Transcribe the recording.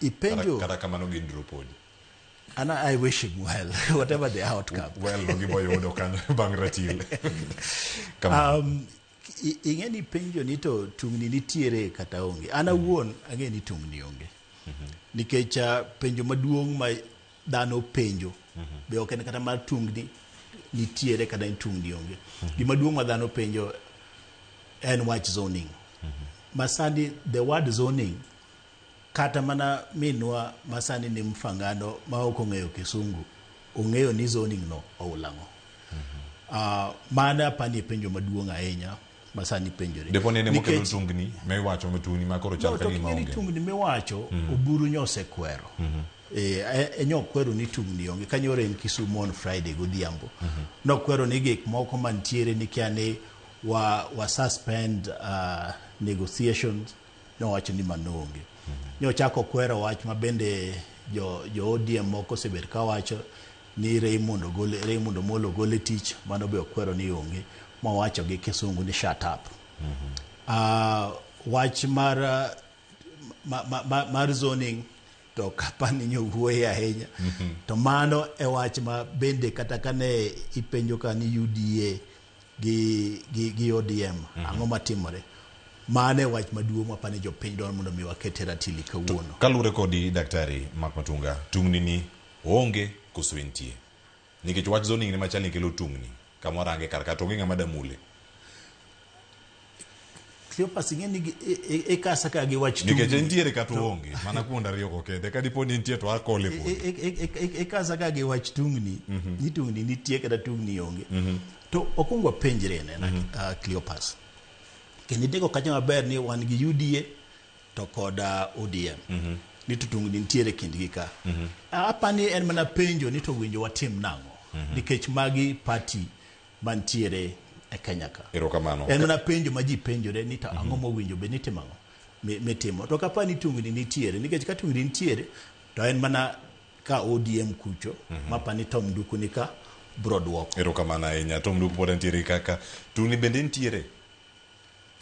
Ipenjo kata kamano gin dropodi. And I wish him well, whatever the outcome. Well, no giboyo kan bang ratil. Ingeni penjo ni to tungni nitiere kata onge. Ana wuon angeni tungni onge. Nikech penjo maduong' ma dhano penjo. Be ok en kata mar tungni nitiere kata tungni onge. Gima duong' ma dhano penjo en wach zoning. Masani the word zoning kata mana minwa masani ni mfangano ma ok ong'eyo kisungu ong'eyo ni zoning no oulang'o. Mana pani penjo maduong' ahinya masani penjore. Depone ne mokelo tungni me wacho mtungni ma koro chal ka gima onge. Tungni me wacho oburu nyose kwero. Nyokwero ni tungni onge kanyore en Kisumu on Friday godhiambo. Nokwero ni gik moko mantiere ni kiane wa suspend negotiations no wacho ni manonge. Nyo chako kwero wach mabende jo ODM moko sebet ka wacho ni Raymond Omolo gole tich mano be okwero ni onge ma wacho gi kisungu ni shut up. Wach mar zoning to kapani nyowuoye ahinya to mano e wach ma bende kata kane ipenjo ka ni UDA gi ODM ang'o matimore. Mane wach maduong' mapane jopiny don mondo mi wakete ratili kawuono. Kalure kodi Daktari Mark Matunga, tungni ni onge koso entie. Nikech wach zoning ni machal ni kelo tungni kamoro ange kar ka tonge ng'ama damule. Cleopas ing'eni e kasa ka gi wach tungni. Nikech entiere kata onge mana kuonda riyo kokete ka dipo ni entie to akole po. E kasa ka gi wach tungni ni tungni nitie kata tungni onge. To okungwa penjre ne Cleopas. Kenidego kacha maber ni wan gi UDA to kod ODM. Ni tungni nitiere kindgi ka. Apani en mana penjo ni to winjo watim nang'o. Nikech magi party mantiere e Kenya ka. Erokamano. En mana penjo ma ji penjore ni to ang'o mowinjo be nitimo mitimo. To kapani tungni nitiere nikech ka tungni nitiere to en mana ka ODM kucho mapani Tom Nduku ni ka brodwoko. Erokamano ahinya Tom Nduku pod nitiere kaka tungni bende nitiere.